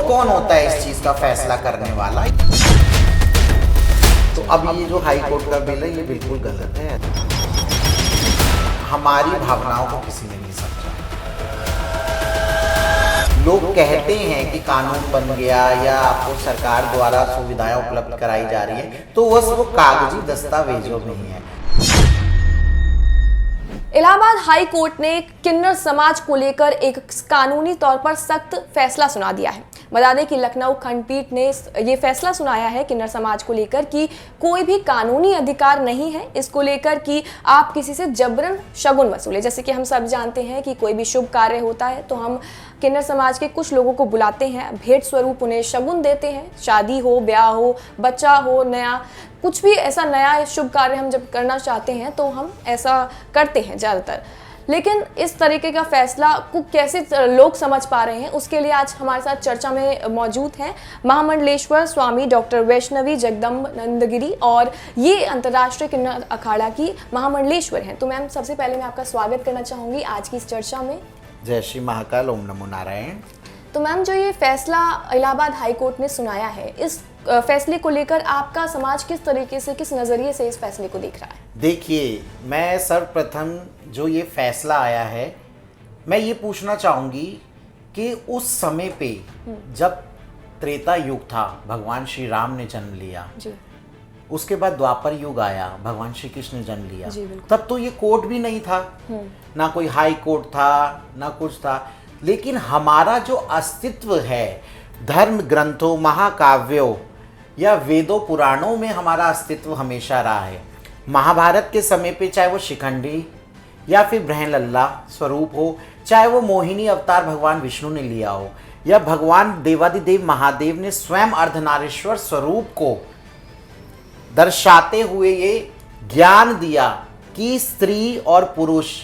Court कौन होता है इस चीज का फैसला करने वाला? तो अब ये जो हाई कोर्ट का बिल है ये बिल्कुल गलत है। हमारी भावनाओं को किसी ने नहीं समझा। लोग कहते हैं कि कानून बन गया या आपको सरकार द्वारा सुविधाएं उपलब्ध कराई जा रही है, तो वो कागजी दस्तावेजों में ही है। इलाहाबाद हाई कोर्ट ने किन्नर समाज को लेकर एक कानूनी तौर पर सख्त फैसला सुना दिया है। बता दें कि लखनऊ खंडपीठ ने ये फैसला सुनाया है किन्नर समाज को लेकर कि कोई भी कानूनी अधिकार नहीं है इसको लेकर कि आप किसी से जबरन शगुन वसूले। जैसे कि हम सब जानते हैं कि कोई भी शुभ कार्य होता है तो हम किन्नर समाज के कुछ लोगों को बुलाते हैं, भेंट स्वरूप उन्हें शगुन देते हैं। शादी हो, ब्याह हो, बच्चा हो, नया कुछ भी ऐसा नया शुभ कार्य हम जब करना चाहते हैं तो हम ऐसा करते हैं ज़्यादातर। लेकिन इस तरीके का फैसला को कैसे लोग समझ पा रहे हैं, उसके लिए आज हमारे साथ चर्चा में मौजूद हैं महामंडलेश्वर स्वामी डॉक्टर वैष्णवी जगदम्बानंदगिरी और ये अंतर्राष्ट्रीय किन्नर अखाड़ा की महामंडलेश्वर हैं। तो मैम, सबसे पहले मैं आपका स्वागत करना चाहूँगी आज की इस चर्चा में। जय श्री महाकाल, ओम नमो नारायण। तो मैम, जो ये फैसला इलाहाबाद हाई कोर्ट ने सुनाया है, इस फैसले को लेकर आपका समाज किस तरीके से, किस नज़रिए से इस फैसले को देख रहा है? देखिए, मैं सर्वप्रथम जो ये फैसला आया है, मैं ये पूछना चाहूँगी कि उस समय पे जब त्रेता युग था, भगवान श्री राम ने जन्म लिया जी। उसके बाद द्वापर युग आया, भगवान श्री कृष्ण ने जन्म लिया, तब तो ये कोर्ट भी नहीं था, ना कोई हाई कोर्ट था, ना कुछ था। लेकिन हमारा जो अस्तित्व है धर्म ग्रंथों, महाकाव्यों या वेदों पुराणों में हमारा अस्तित्व हमेशा रहा है। महाभारत के समय पे चाहे वो शिखंडी या फिर ब्रह्मलल्ला स्वरूप हो, चाहे वो मोहिनी अवतार भगवान विष्णु ने लिया हो, या भगवान देवादिदेव महादेव ने स्वयं अर्धनारीश्वर स्वरूप को दर्शाते हुए ये ज्ञान दिया कि स्त्री और पुरुष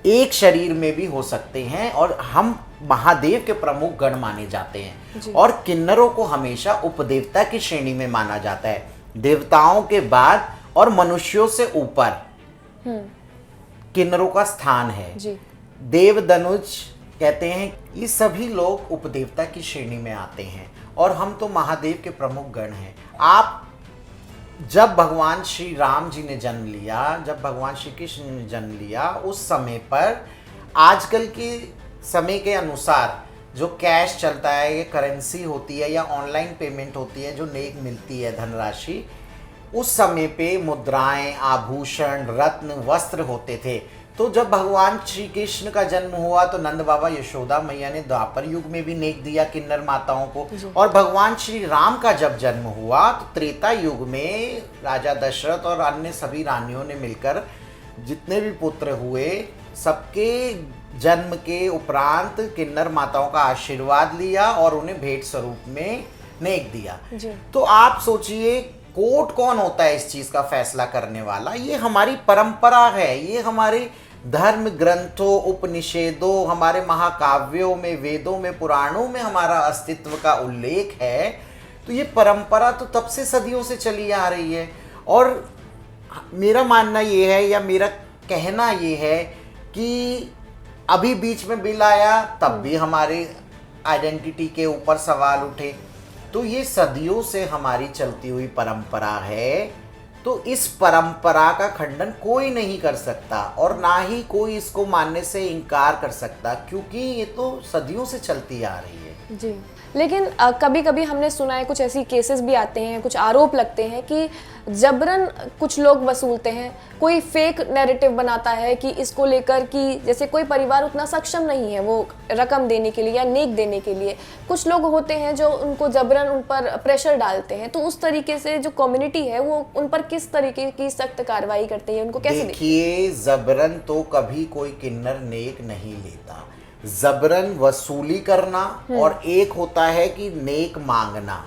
एक शरीर में भी हो सकते हैं और हम महादेव के प्रमुख गण माने जाते हैं। और किन्नरों को हमेशा उपदेवता की श्रेणी में माना जाता है, देवताओं के बाद और मनुष्यों से ऊपर किन्नरों का स्थान है। देव धनुज कहते हैं, ये सभी लोग उपदेवता की श्रेणी में आते हैं और हम तो महादेव के प्रमुख गण हैं। आप जब भगवान श्री राम जी ने जन्म लिया, जब भगवान श्री कृष्ण ने जन्म लिया, उस समय पर आजकल के समय के अनुसार जो कैश चलता है, ये करेंसी होती है या ऑनलाइन पेमेंट होती है जो नेक मिलती है धनराशि, उस समय पे मुद्राएं, आभूषण, रत्न, वस्त्र होते थे। तो जब भगवान श्री कृष्ण का जन्म हुआ तो नंद बाबा यशोदा मैया ने द्वापर युग में भी नेक दिया किन्नर माताओं को, और भगवान श्री राम का जब जन्म हुआ तो त्रेता युग में राजा दशरथ और अन्य सभी रानियों ने मिलकर जितने भी पुत्र हुए, सबके जन्म के उपरांत किन्नर माताओं का आशीर्वाद लिया और उन्हें भेंट स्वरूप में नेक दिया। तो आप सोचिए, कोर्ट कौन होता है इस चीज का फैसला करने वाला? ये हमारी परंपरा है, ये हमारे धर्म ग्रंथों, उपनिषेदों, हमारे महाकाव्यों में, वेदों में, पुराणों में हमारा अस्तित्व का उल्लेख है। तो ये परंपरा तो तब से सदियों से चली आ रही है। और मेरा मानना ये है या मेरा कहना ये है कि अभी बीच में बिल आया तब भी हमारे आइडेंटिटी के ऊपर सवाल उठे। तो ये सदियों से हमारी चलती हुई परंपरा है, तो इस परंपरा का खंडन कोई नहीं कर सकता और ना ही कोई इसको मानने से इनकार कर सकता, क्योंकि ये तो सदियों से चलती आ रही है। जी, लेकिन कभी कभी हमने सुना है, कुछ ऐसी केसेस भी आते हैं, कुछ आरोप लगते हैं कि जबरन कुछ लोग वसूलते हैं। कोई फेक नैरेटिव बनाता है कि इसको लेकर कि जैसे कोई परिवार उतना सक्षम नहीं है वो रकम देने के लिए या नेक देने के लिए, कुछ लोग होते हैं जो उनको जबरन उन पर प्रेशर डालते हैं। तो उस तरीके से जो कम्युनिटी है वो उन पर किस तरीके की सख्त कार्रवाई करती है, उनको कैसे? देखिए, जबरन तो कभी कोई किन्नर नेक नहीं लेता। जबरन वसूली करना और एक होता है कि नेक मांगना,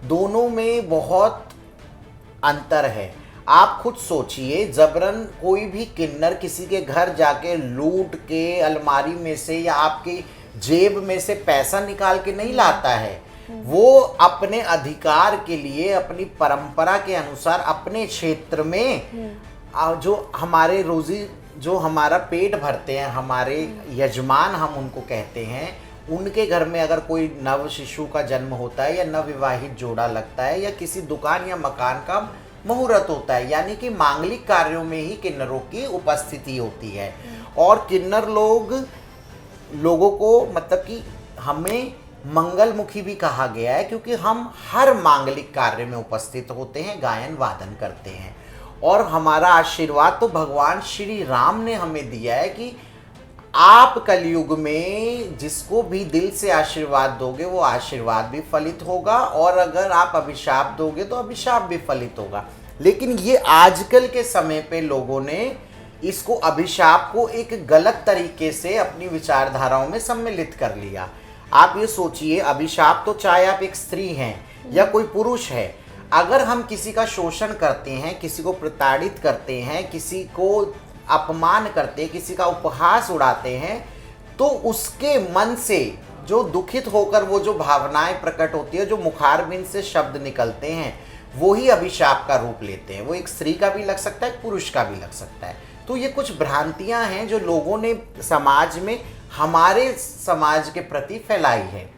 दोनों में बहुत अंतर है। आप खुद सोचिए, जबरन कोई भी किन्नर किसी के घर जाके लूट के अलमारी में से या आपके जेब में से पैसा निकाल के नहीं लाता है। वो अपने अधिकार के लिए, अपनी परंपरा के अनुसार, अपने क्षेत्र में जो हमारे रोजी, जो हमारा पेट भरते हैं, हमारे यजमान हम उनको कहते हैं, उनके घर में अगर कोई नव शिशु का जन्म होता है या नवविवाहित जोड़ा लगता है या किसी दुकान या मकान का मुहूर्त होता है, यानी कि मांगलिक कार्यों में ही किन्नरों की उपस्थिति होती है। और किन्नर लोगों को मतलब कि हमें मंगलमुखी भी कहा गया है, क्योंकि हम हर मांगलिक कार्य में उपस्थित होते हैं, गायन वादन करते हैं। और हमारा आशीर्वाद तो भगवान श्री राम ने हमें दिया है कि आप कलयुग में जिसको भी दिल से आशीर्वाद दोगे वो आशीर्वाद भी फलित होगा, और अगर आप अभिशाप दोगे तो अभिशाप भी फलित होगा। लेकिन ये आजकल के समय पे लोगों ने इसको अभिशाप को एक गलत तरीके से अपनी विचारधाराओं में सम्मिलित कर लिया। आप ये सोचिए, अभिशाप तो चाहे आप एक स्त्री हैं या कोई पुरुष है, अगर हम किसी का शोषण करते हैं, किसी को प्रताड़ित करते हैं, किसी को अपमान करते हैं, किसी का उपहास उड़ाते हैं, तो उसके मन से जो दुखित होकर वो जो भावनाएं प्रकट होती है, जो मुखारबिंद से शब्द निकलते हैं, वो ही अभिशाप का रूप लेते हैं। वो एक स्त्री का भी लग सकता है, एक पुरुष का भी लग सकता है। तो ये कुछ भ्रांतियां हैं जो लोगों ने समाज में, हमारे समाज के प्रति फैलाई है।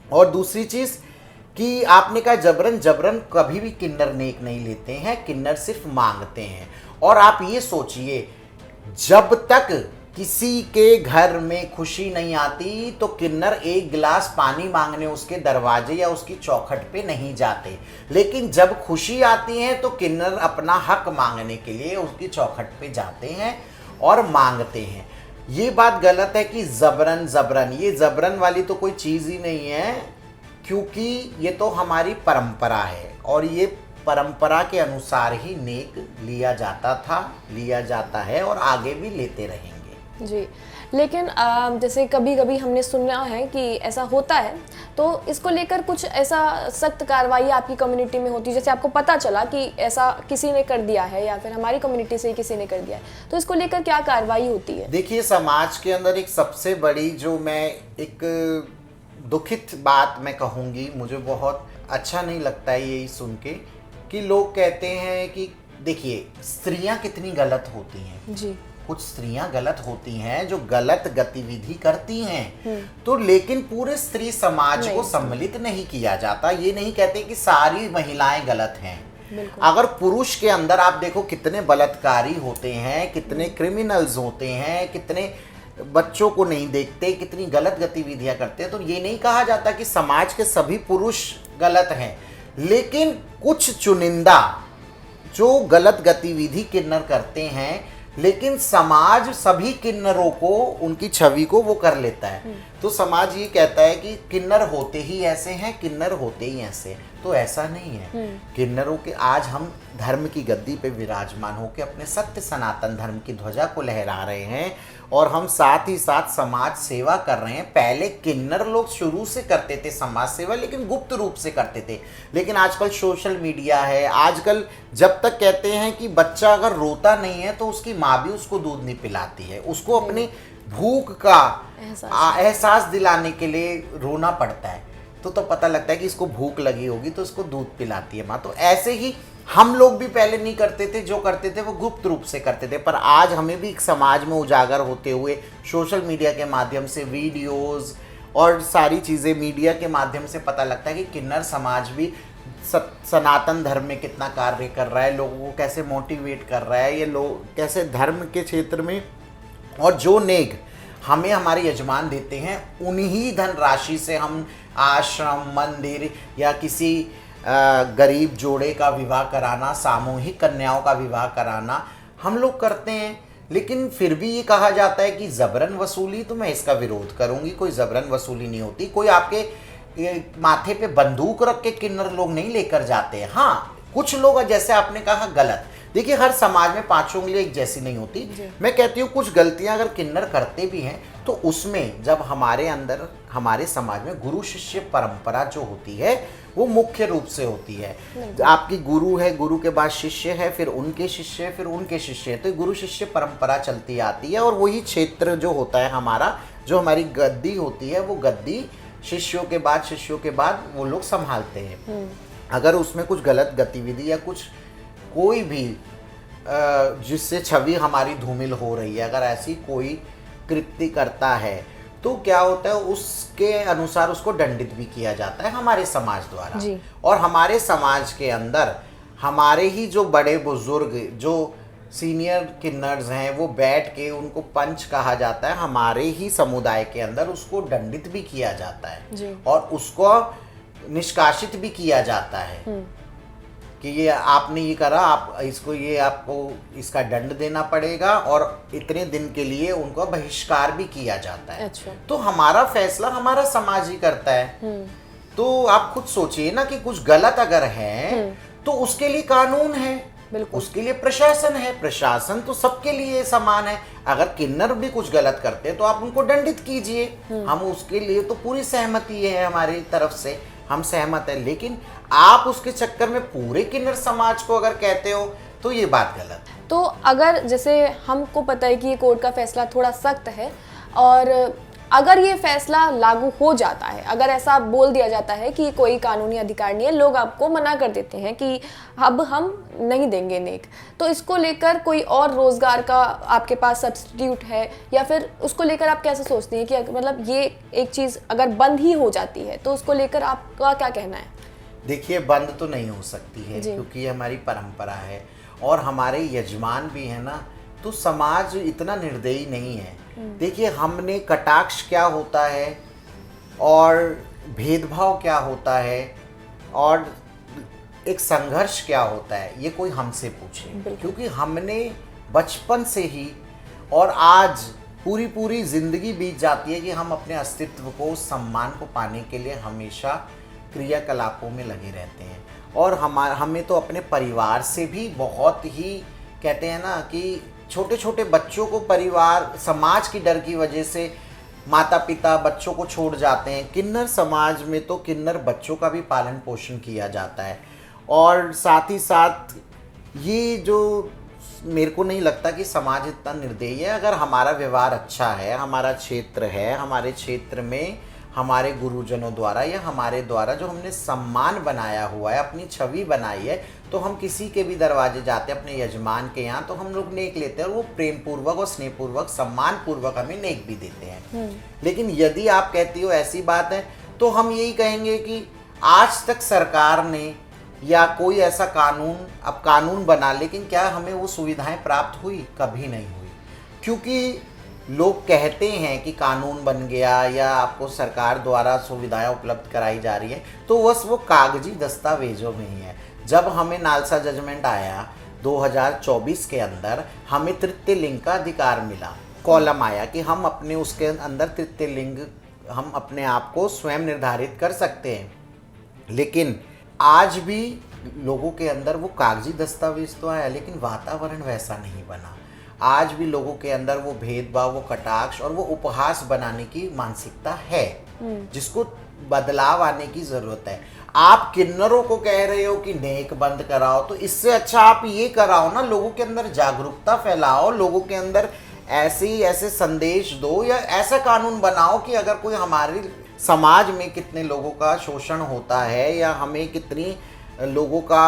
और दूसरी चीज़ कि आपने कहा जबरन कभी भी किन्नर नेक नहीं लेते हैं, किन्नर सिर्फ मांगते हैं। और आप ये सोचिए, जब तक किसी के घर में खुशी नहीं आती तो किन्नर एक गिलास पानी मांगने उसके दरवाजे या उसकी चौखट पे नहीं जाते, लेकिन जब खुशी आती है तो किन्नर अपना हक मांगने के लिए उसकी चौखट पे जाते हैं और मांगते हैं। ये बात गलत है कि जबरन, ये जबरन वाली तो कोई चीज़ ही नहीं है, क्योंकि ये तो हमारी परंपरा है और ये परंपरा के अनुसार ही नेक लिया जाता था, लिया जाता है और आगे भी लेते रहेंगे। जी, लेकिन जैसे कभी कभी हमने सुना है कि ऐसा होता है, तो इसको लेकर कुछ ऐसा सख्त कार्रवाई आपकी कम्युनिटी में होती है? जैसे आपको पता चला कि ऐसा किसी ने कर दिया है या फिर हमारी कम्युनिटी से ही किसी ने कर दिया है, तो इसको लेकर क्या कार्रवाई होती है? देखिए, समाज के अंदर एक सबसे बड़ी जो मैं एक दुखित बात मैं कहूँगी, मुझे बहुत अच्छा नहीं लगता है यही सुन के कि लोग कहते हैं कि देखिए स्त्रियां कितनी गलत होती हैं। जी, कुछ स्त्रियां गलत होती हैं जो गलत गतिविधि करती हैं, तो लेकिन पूरे स्त्री समाज को सम्मिलित नहीं किया जाता। ये नहीं कहते कि सारी महिलाएं गलत हैं। अगर पुरुष के अंदर आप देखो कितने बलात्कारी होते हैं, कितने क्रिमिनल्स होते हैं, कितने बच्चों को नहीं देखते, कितनी गलत गतिविधियां करते हैं, तो ये नहीं कहा जाता कि समाज के सभी पुरुष गलत हैं। लेकिन कुछ चुनिंदा जो गलत गतिविधि किन्नर करते हैं, लेकिन समाज सभी किन्नरों को, उनकी छवि को वो कर लेता है। तो समाज ये कहता है कि किन्नर होते ही ऐसे हैं, किन्नर होते ही ऐसे, तो ऐसा नहीं है। किन्नरों के आज हम धर्म की गद्दी पे विराजमान होकर अपने सत्य सनातन धर्म की ध्वजा को लहरा रहे हैं और हम साथ ही साथ समाज सेवा कर रहे हैं। पहले किन्नर लोग शुरू से करते थे समाज सेवा, लेकिन गुप्त रूप से करते थे। लेकिन आजकल सोशल मीडिया है, आजकल जब तक कहते हैं कि बच्चा अगर रोता नहीं है तो उसकी माँ भी उसको दूध नहीं पिलाती है, उसको अपनी भूख का एहसास दिलाने के लिए रोना पड़ता है, तो पता लगता है कि इसको भूख लगी होगी तो इसको दूध पिलाती है माँ। तो ऐसे ही हम लोग भी पहले नहीं करते थे, जो करते थे वो गुप्त रूप से करते थे। पर आज हमें भी एक समाज में उजागर होते हुए सोशल मीडिया के माध्यम से, वीडियोस और सारी चीज़ें मीडिया के माध्यम से पता लगता है कि किन्नर समाज भी सनातन धर्म में कितना कार्य कर रहा है, लोगों को कैसे मोटिवेट कर रहा है, ये लोग कैसे धर्म के क्षेत्र में, और जो नेक हमें हमारे यजमान देते हैं उन्हीं धनराशि से हम आश्रम, मंदिर या किसी गरीब जोड़े का विवाह कराना, सामूहिक कन्याओं का विवाह कराना हम लोग करते हैं। लेकिन फिर भी ये कहा जाता है कि जबरन वसूली, तो मैं इसका विरोध करूंगी। कोई जबरन वसूली नहीं होती। कोई आपके माथे पे बंदूक रख के किन्नर लोग नहीं लेकर जाते हैं। हाँ, कुछ लोग जैसे आपने कहा गलत, देखिए हर समाज में पांचों उंगलियां एक जैसी नहीं होती। मैं कहती हूँ कुछ गलतियां अगर किन्नर करते भी हैं तो उसमें जब हमारे अंदर, हमारे समाज में गुरु शिष्य परंपरा जो होती है वो मुख्य रूप से होती है। आपकी गुरु है, गुरु के बाद शिष्य है, फिर उनके शिष्य, फिर उनके शिष्य, तो गुरु शिष्य परंपरा चलती आती है। और वही क्षेत्र जो होता है हमारा, जो हमारी गद्दी होती है, वो गद्दी शिष्यों के बाद वो लोग संभालते हैं। अगर उसमें कुछ गलत गतिविधि या कुछ कोई भी जिससे छवि हमारी धूमिल हो रही है, अगर ऐसी कोई कृत्य करता है तो क्या होता है उसके अनुसार उसको दंडित भी किया जाता है हमारे समाज द्वारा। जी। और हमारे समाज के अंदर हमारे ही जो बड़े बुजुर्ग जो सीनियर किन्नर्स हैं वो बैठ के उनको पंच कहा जाता है, हमारे ही समुदाय के अंदर उसको दंडित भी किया जाता है जी। और उसको निष्कासित भी किया जाता है कि ये आपने ये करा, आप इसको ये आपको इसका दंड देना पड़ेगा और इतने दिन के लिए उनको बहिष्कार भी किया जाता है। अच्छा। तो हमारा फैसला हमारा समाज ही करता है। तो आप खुद सोचिए ना कि कुछ गलत अगर है तो उसके लिए कानून है, बिल्कुल। उसके लिए प्रशासन है, प्रशासन तो सबके लिए समान है। अगर किन्नर भी कुछ गलत करते हैं तो आप उनको दंडित कीजिए, हम उसके लिए तो पूरी सहमति है हमारी तरफ से, हम सहमत है। लेकिन आप उसके चक्कर में पूरे किन्नर समाज को अगर कहते हो तो ये बात गलत है। तो अगर जैसे हमको पता है कि ये कोर्ट का फैसला थोड़ा सख्त है और अगर ये फैसला लागू हो जाता है, अगर ऐसा बोल दिया जाता है कि कोई कानूनी अधिकार नहीं है, लोग आपको मना कर देते हैं कि अब हम नहीं देंगे नेक, तो इसको लेकर कोई और रोजगार का आपके पास सब्स्टिट्यूट है या फिर उसको लेकर आप कैसे सोचती हैं कि मतलब ये एक चीज़ अगर बंद ही हो जाती है तो उसको लेकर आपका क्या कहना है? देखिए, बंद तो नहीं हो सकती है क्योंकि ये हमारी परंपरा है और हमारे यजमान भी है ना, तो समाज इतना निर्दयी नहीं है। देखिए, हमने कटाक्ष क्या होता है और भेदभाव क्या होता है और एक संघर्ष क्या होता है, ये कोई हमसे पूछे, क्योंकि हमने बचपन से ही और आज पूरी जिंदगी बीत जाती है कि हम अपने अस्तित्व को, सम्मान को पाने के लिए हमेशा क्रियाकलापों में लगे रहते हैं। और हमें तो अपने परिवार से भी बहुत ही कहते हैं ना कि छोटे छोटे बच्चों को परिवार समाज की डर की वजह से माता पिता बच्चों को छोड़ जाते हैं। किन्नर समाज में तो किन्नर बच्चों का भी पालन पोषण किया जाता है और साथ ही साथ ये जो मेरे को नहीं लगता कि समाज इतना निर्दयी है। अगर हमारा व्यवहार अच्छा है, हमारा क्षेत्र है, हमारे क्षेत्र में हमारे गुरुजनों द्वारा या हमारे द्वारा जो हमने सम्मान बनाया हुआ है, अपनी छवि बनाई है, तो हम किसी के भी दरवाजे जाते हैं अपने यजमान के यहाँ तो हम लोग नेक लेते हैं और वो प्रेम पूर्वक और स्नेह पूर्वक सम्मान पूर्वक हमें नेक भी देते हैं। लेकिन यदि आप कहती हो ऐसी बात है तो हम यही कहेंगे कि आज तक सरकार ने या कोई ऐसा कानून बना, लेकिन क्या हमें वो सुविधाएं प्राप्त हुई? कभी नहीं हुई। क्योंकि लोग कहते हैं कि कानून बन गया या आपको सरकार द्वारा सुविधाएं उपलब्ध कराई जा रही है, तो बस वो कागजी दस्तावेजों में ही है। जब हमें नालसा जजमेंट आया 2024 के अंदर, हमें तृतीय लिंग का अधिकार मिला, कॉलम आया कि हम अपने उसके अंदर तृतीय लिंग हम अपने आप को स्वयं निर्धारित कर सकते हैं। लेकिन आज भी लोगों के अंदर वो कागजी दस्तावेज तो आया, लेकिन वातावरण वैसा नहीं बना। आज भी लोगों के अंदर वो भेदभाव, वो कटाक्ष और वो उपहास बनाने की मानसिकता है, जिसको बदलाव आने की जरूरत है। आप किन्नरों को कह रहे हो कि नेक बंद कराओ, तो इससे अच्छा आप ये कराओ ना, लोगों के अंदर जागरूकता फैलाओ, लोगों के अंदर ऐसे संदेश दो या ऐसा कानून बनाओ कि अगर कोई हमारे समाज में कितने लोगों का शोषण होता है या हमें कितनी लोगों का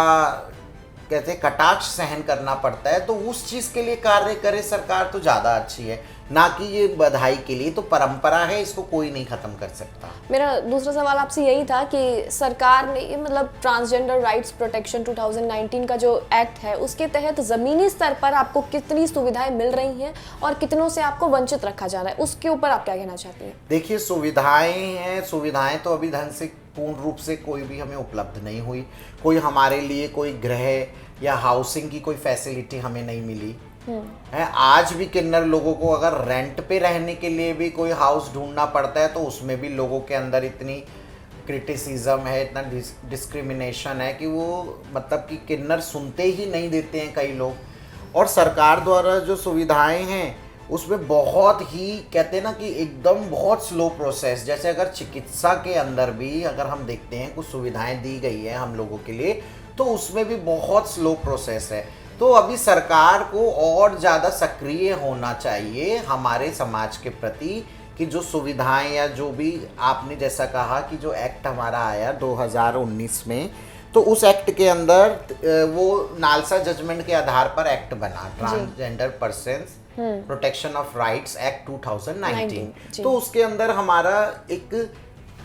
कहते कटाक्ष सहन करना पड़ता है, तो उस चीज़ के लिए कार्य करे सरकार तो ज़्यादा अच्छी है, ना कि ये बधाई के लिए। तो परंपरा है, इसको कोई नहीं ख़त्म कर सकता। मेरा दूसरा सवाल आपसे यही था कि सरकार ने मतलब ट्रांसजेंडर राइट्स प्रोटेक्शन 2019 का जो एक्ट है, उसके तहत ज़मीनी स्तर पर आपको कितनी सुविधाएं मिल रही हैं और कितनों से आपको वंचित रखा जा रहा है, उसके ऊपर आप क्या कहना चाहती हैं? देखिए, सुविधाएं हैं, सुविधाएं तो अभी ढंग से पूर्ण रूप से कोई भी हमें उपलब्ध नहीं हुई। कोई हमारे लिए कोई गृह या हाउसिंग की कोई फैसिलिटी हमें नहीं मिली है। आज भी किन्नर लोगों को अगर रेंट पे रहने के लिए भी कोई हाउस ढूंढना पड़ता है तो उसमें भी लोगों के अंदर इतनी क्रिटिसिज्म है, इतना डिस्क्रिमिनेशन है कि वो मतलब कि किन्नर सुनते ही नहीं देते हैं कई लोग। और सरकार द्वारा जो सुविधाएं हैं उसमें बहुत ही कहते हैं ना कि एकदम बहुत स्लो प्रोसेस, जैसे अगर चिकित्सा के अंदर भी अगर हम देखते हैं कुछ सुविधाएं दी गई है हम लोगों के लिए, तो उसमें भी बहुत स्लो प्रोसेस है। तो अभी सरकार को और ज़्यादा सक्रिय होना चाहिए हमारे समाज के प्रति कि जो सुविधाएं या जो भी आपने जैसा कहा कि जो एक्ट हमारा आया 2019 में, तो उस एक्ट के अंदर वो नालसा जजमेंट के आधार पर एक्ट बना, transgender persons protection of rights act 2019। तो उसके अंदर हमारा एक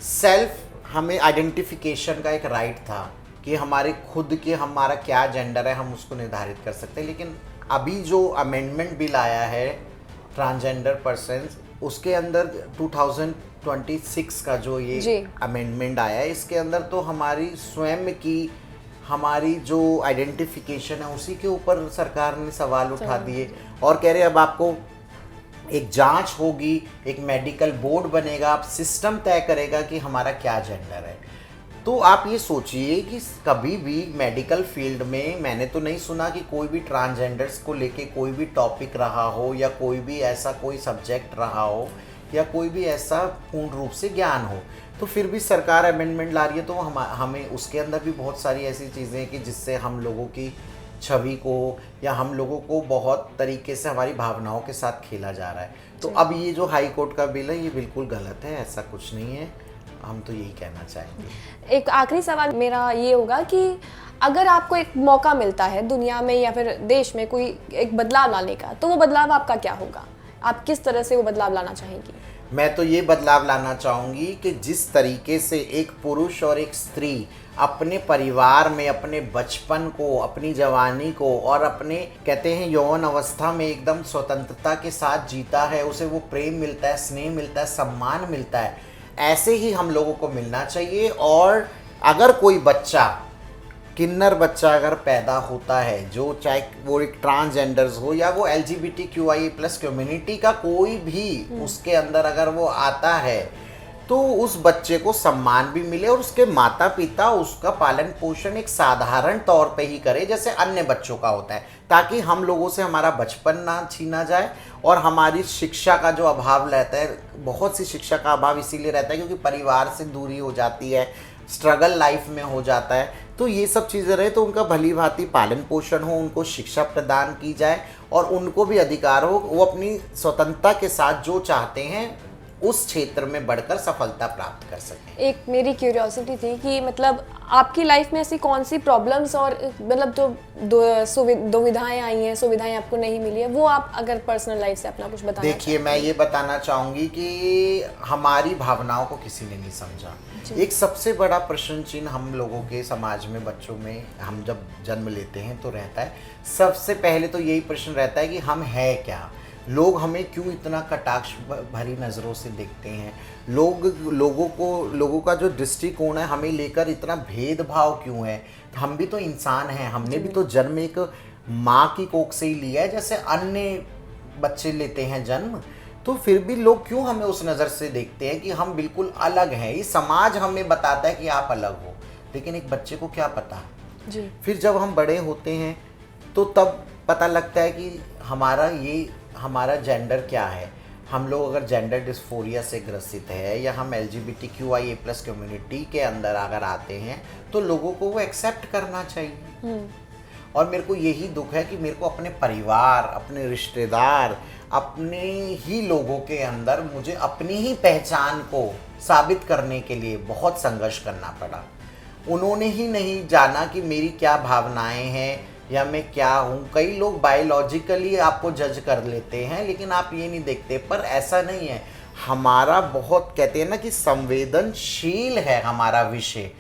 सेल्फ हमें आइडेंटिफिकेशन का एक राइट था कि हमारे खुद के हमारा क्या जेंडर है हम उसको निर्धारित कर सकते हैं। लेकिन अभी जो अमेंडमेंट बिल आया है ट्रांसजेंडर पर्सन्स, उसके अंदर 2026 का जो ये अमेंडमेंट आया है, इसके अंदर तो हमारी स्वयं की हमारी जो आइडेंटिफिकेशन है उसी के ऊपर सरकार ने सवाल उठा दिए और कह रहे अब आपको एक जांच होगी, एक मेडिकल बोर्ड बनेगा, आप सिस्टम तय करेगा कि हमारा क्या जेंडर है। तो आप ये सोचिए कि कभी भी मेडिकल फील्ड में मैंने तो नहीं सुना कि कोई भी ट्रांसजेंडर्स को लेके कोई भी टॉपिक रहा हो या कोई भी ऐसा कोई सब्जेक्ट रहा हो या कोई भी ऐसा पूर्ण रूप से ज्ञान हो। तो फिर भी सरकार अमेंडमेंट ला रही है तो हमें उसके अंदर भी बहुत सारी ऐसी चीज़ें हैं कि जिससे हम लोगों की छवि को या हम लोगों को बहुत तरीके से हमारी भावनाओं के साथ खेला जा रहा है। तो अब ये जो हाई कोर्ट का बिल है ये बिल्कुल गलत है, ऐसा कुछ नहीं है, हम तो यही कहना चाहेंगे। एक आखिरी सवाल मेरा ये होगा कि अगर आपको एक मौका मिलता है दुनिया में या फिर देश में कोई एक बदलाव लाने का, तो वो बदलाव आपका क्या होगा? आप किस तरह से वो बदलाव लाना चाहेंगी? मैं तो ये बदलाव लाना चाहूँगी कि जिस तरीके से एक पुरुष और एक स्त्री अपने परिवार में अपने बचपन को, अपनी जवानी को और अपने कहते हैं यौवन अवस्था में एकदम स्वतंत्रता के साथ जीता है, उसे वो प्रेम मिलता है, स्नेह मिलता है, सम्मान मिलता है, ऐसे ही हम लोगों को मिलना चाहिए। और अगर कोई बच्चा, किन्नर बच्चा अगर पैदा होता है, जो चाहे वो एक ट्रांसजेंडर्स हो या वो LGBTQIA+ कम्युनिटी का कोई भी उसके अंदर अगर वो आता है, तो उस बच्चे को सम्मान भी मिले और उसके माता पिता उसका पालन पोषण एक साधारण तौर पे ही करे जैसे अन्य बच्चों का होता है, ताकि हम लोगों से हमारा बचपन ना छीना जाए। और हमारी शिक्षा का जो अभाव रहता है, बहुत सी शिक्षा का अभाव इसीलिए रहता है क्योंकि परिवार से दूरी हो जाती है, स्ट्रगल लाइफ में हो जाता है। तो ये सब चीज़ें रहे तो उनका भली भांति पालन पोषण हो, उनको शिक्षा प्रदान की जाए और उनको भी अधिकार हो, वो अपनी स्वतंत्रता के साथ जो चाहते हैं उस क्षेत्र में बढ़कर सफलता प्राप्त कर सकें। एक मेरी क्यूरियोसिटी थी कि मतलब आपकी लाइफ में ऐसी कौन सी प्रॉब्लम्स और मतलब जो दुविधाएं आई हैं, सुविधाएं आपको नहीं मिली है, वो आप अगर पर्सनल लाइफ से अपना कुछ बताना देखिए, मैं ये बताना चाहूँगी कि हमारी भावनाओं को किसी ने नहीं समझा। एक सबसे बड़ा प्रश्न चिन्ह हम लोगों के समाज में, बच्चों में, हम जब जन्म लेते हैं तो रहता है, सबसे पहले तो यही प्रश्न रहता है कि हम है क्या, लोग हमें क्यों इतना कटाक्ष भरी नज़रों से देखते हैं, लोगों का जो दृष्टिकोण है हमें लेकर इतना भेदभाव क्यों है। हम भी तो इंसान हैं, हमने भी तो जन्म एक माँ की कोख से ही लिया है जैसे अन्य बच्चे लेते हैं जन्म। तो फिर भी लोग क्यों हमें उस नज़र से देखते हैं कि हम बिल्कुल अलग हैं। ये समाज हमें बताता है कि आप अलग हो, लेकिन एक बच्चे को क्या पता जी। फिर जब हम बड़े होते हैं तो तब पता लगता है कि हमारा जेंडर क्या है। हम लोग अगर जेंडर डिस्फोरिया से ग्रसित है या हम LGBTQIA+ कम्युनिटी के अंदर अगर आते हैं तो लोगों को वो एक्सेप्ट करना चाहिए। और मेरे को यही दुख है कि मेरे को अपने परिवार, अपने रिश्तेदार, अपने ही लोगों के अंदर मुझे अपनी ही पहचान को साबित करने के लिए बहुत संघर्ष करना पड़ा। उन्होंने ही नहीं जाना कि मेरी क्या भावनाएं हैं या मैं क्या हूँ। कई लोग बायोलॉजिकली आपको जज कर लेते हैं, लेकिन आप ये नहीं देखते। पर ऐसा नहीं है, हमारा बहुत कहते हैं ना कि संवेदनशील है हमारा विषय।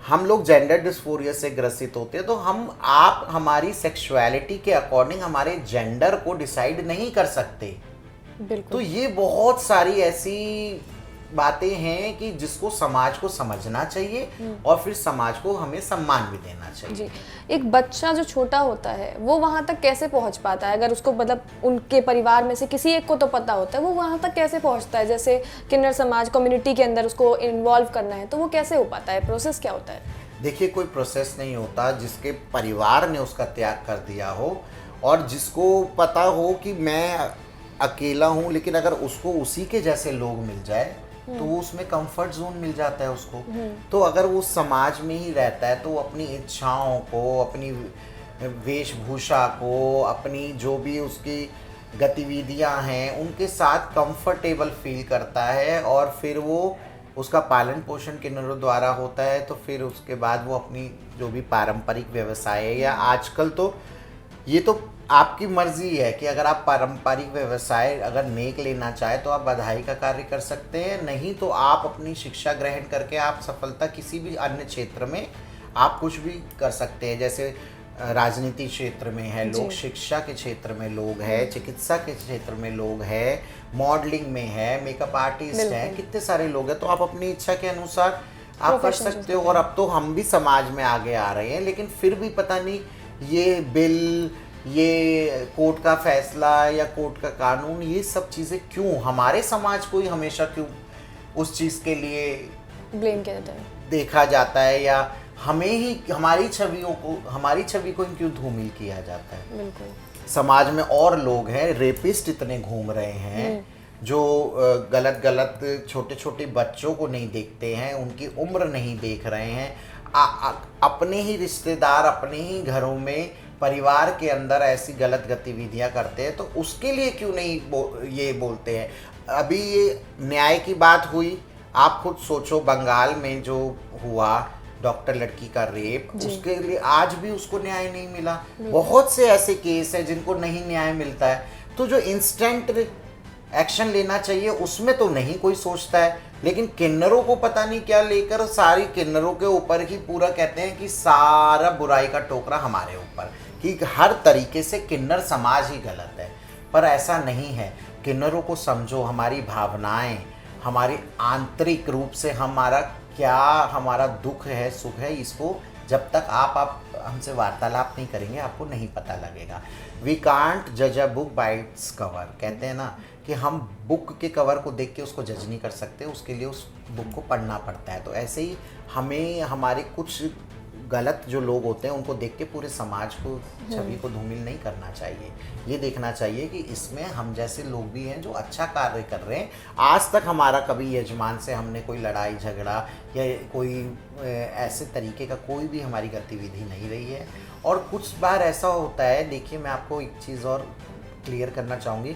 हम लोग जेंडर डिस्फोरिया से ग्रसित होते हैं तो आप हमारी सेक्सुअलिटी के अकॉर्डिंग हमारे जेंडर को डिसाइड नहीं कर सकते। बिल्कुल। तो ये बहुत सारी ऐसी बातें हैं कि जिसको समाज को समझना चाहिए और फिर समाज को हमें सम्मान भी देना चाहिए जी। एक बच्चा जो छोटा होता है वो वहाँ तक कैसे पहुँच पाता है? अगर उसको मतलब उनके परिवार में से किसी एक को तो पता होता है, वो वहाँ तक कैसे पहुँचता है? जैसे किन्नर समाज कम्युनिटी के अंदर उसको इन्वॉल्व करना है तो वो कैसे हो पाता है? प्रोसेस क्या होता है? देखिए, कोई प्रोसेस नहीं होता। जिसके परिवार ने उसका त्याग कर दिया हो और जिसको पता हो कि मैं अकेला हूँ, लेकिन अगर उसको उसी के जैसे लोग मिल जाए तो वो उसमें कंफर्ट जोन मिल जाता है उसको। तो अगर वो समाज में ही रहता है तो अपनी इच्छाओं को, अपनी वेशभूषा को, अपनी जो भी उसकी गतिविधियां हैं उनके साथ कंफर्टेबल फील करता है और फिर वो उसका पालन पोषण किन्नरों द्वारा होता है, तो फिर उसके बाद वो अपनी जो भी पारंपरिक व्यवसाय है, या आजकल तो ये तो आपकी मर्जी है कि अगर आप पारंपरिक व्यवसाय अगर नेक लेना चाहे तो आप बधाई का कार्य कर सकते हैं, नहीं तो आप अपनी शिक्षा ग्रहण करके आप सफलता किसी भी अन्य क्षेत्र में आप कुछ भी कर सकते हैं। जैसे राजनीति क्षेत्र में है लोग, शिक्षा के क्षेत्र में लोग हैं, चिकित्सा के क्षेत्र में लोग हैं, मॉडलिंग में है, मेकअप आर्टिस्ट हैं, कितने सारे लोग हैं। तो आप अपनी इच्छा के अनुसार आप कर सकते हो। और अब तो हम भी समाज में आगे आ रहे हैं, लेकिन फिर भी पता नहीं ये बिल, ये कोर्ट का फैसला या कोर्ट का कानून, ये सब चीज़ें क्यों हमारे समाज को ही हमेशा क्यों उस चीज़ के लिए ब्लेम किया जाता है, देखा जाता है, या हमें ही हमारी छवि को क्यों धूमिल किया जाता है। बिल्कुल समाज में और लोग हैं, रेपिस्ट इतने घूम रहे हैं जो गलत छोटे छोटे बच्चों को नहीं देखते हैं, उनकी उम्र नहीं देख रहे हैं, अपने ही रिश्तेदार अपने ही घरों में परिवार के अंदर ऐसी गलत गतिविधियां करते हैं, तो उसके लिए क्यों नहीं ये बोलते हैं। अभी ये न्याय की बात हुई, आप खुद सोचो बंगाल में जो हुआ डॉक्टर लड़की का रेप, उसके लिए आज भी उसको न्याय नहीं मिला। बहुत से ऐसे केस है जिनको नहीं न्याय मिलता है। तो जो इंस्टेंट एक्शन लेना चाहिए उसमें तो नहीं कोई सोचता है, लेकिन किन्नरों को पता नहीं क्या लेकर सारी किन्नरों के ऊपर ही पूरा कहते हैं कि सारा बुराई का टोकरा हमारे ऊपर, कि हर तरीके से किन्नर समाज ही गलत है। पर ऐसा नहीं है। किन्नरों को समझो, हमारी भावनाएं, हमारी आंतरिक रूप से हमारा दुख है, सुख है, इसको जब तक आप हमसे वार्तालाप नहीं करेंगे आपको नहीं पता लगेगा। वी कांट जज a book by its cover, कहते हैं ना कि हम बुक के कवर को देख के उसको जज नहीं कर सकते, उसके लिए उस बुक को पढ़ना पड़ता है। तो ऐसे ही हमें हमारे कुछ गलत जो लोग होते हैं उनको देख के पूरे समाज को, छवि को धूमिल नहीं करना चाहिए। ये देखना चाहिए कि इसमें हम जैसे लोग भी हैं जो अच्छा कार्य कर रहे हैं। आज तक हमारा कभी यजमान से हमने कोई लड़ाई झगड़ा या कोई ऐसे तरीके का कोई भी हमारी गतिविधि नहीं रही है। और कुछ बार ऐसा होता है, देखिए मैं आपको एक चीज़ और क्लियर करना चाहूँगी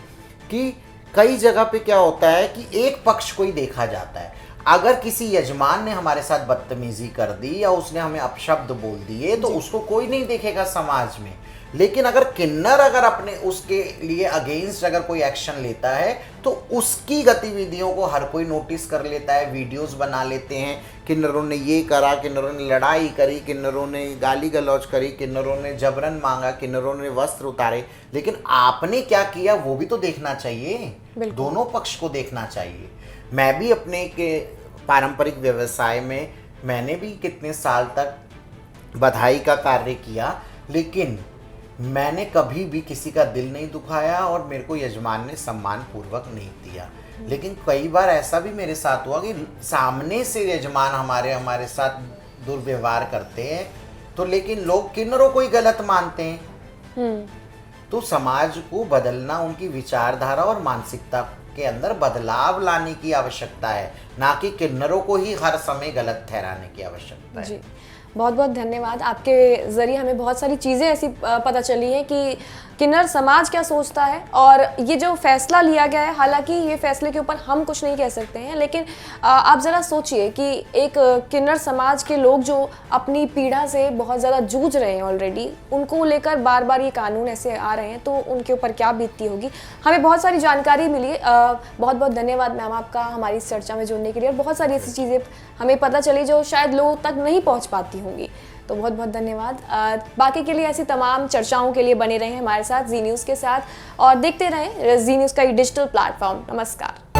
कि कई जगह पे क्या होता है कि एक पक्ष को ही देखा जाता है। अगर किसी यजमान ने हमारे साथ बदतमीजी कर दी या उसने हमें अपशब्द बोल दिए तो उसको कोई नहीं देखेगा समाज में, लेकिन अगर किन्नर अगर अपने उसके लिए अगेंस्ट अगर कोई एक्शन लेता है तो उसकी गतिविधियों को हर कोई नोटिस कर लेता है, वीडियोस बना लेते हैं, किन्नरों ने ये करा, किन्नरों ने लड़ाई करी, किन्नरों ने गाली गलौज करी, किन्नरों ने जबरन मांगा, किन्नरों ने वस्त्र उतारे। लेकिन आपने क्या किया वो भी तो देखना चाहिए, दोनों पक्ष को देखना चाहिए। मैं भी अपने के पारंपरिक व्यवसाय में मैंने भी कितने साल तक बधाई का कार्य किया, लेकिन मैंने कभी भी किसी का दिल नहीं दुखाया और मेरे को यजमान ने सम्मान पूर्वक नहीं दिया। लेकिन कई बार ऐसा भी मेरे साथ हुआ कि सामने से यजमान हमारे साथ दुर्व्यवहार करते हैं, तो लेकिन लोग किन्नरों को ही गलत मानते हैं। तो समाज को बदलना, उनकी विचारधारा और मानसिकता के अंदर बदलाव लाने की आवश्यकता है, ना कि किन्नरों को ही हर समय गलत ठहराने की आवश्यकता है। जी, बहुत बहुत धन्यवाद। आपके ज़रिए हमें बहुत सारी चीज़ें ऐसी पता चली हैं कि किन्नर समाज क्या सोचता है, और ये जो फैसला लिया गया है, हालांकि ये फैसले के ऊपर हम कुछ नहीं कह सकते हैं, लेकिन आप ज़रा सोचिए कि एक किन्नर समाज के लोग जो अपनी पीड़ा से बहुत ज़्यादा जूझ रहे हैं ऑलरेडी, उनको लेकर बार बार ये कानून ऐसे आ रहे हैं, तो उनके ऊपर क्या बीतती होगी। हमें बहुत सारी जानकारी मिली। बहुत बहुत धन्यवाद मैम आपका हमारी इस चर्चा में जुड़ने के लिए, और बहुत सारी ऐसी चीज़ें हमें पता चली जो शायद लोगों तक नहीं पहुँच पाती होंगी। तो बहुत बहुत धन्यवाद। बाकी के लिए ऐसी तमाम चर्चाओं के लिए बने रहें हमारे साथ जी न्यूज़ के साथ, और देखते रहें जी न्यूज़ का ये डिजिटल प्लेटफॉर्म। नमस्कार।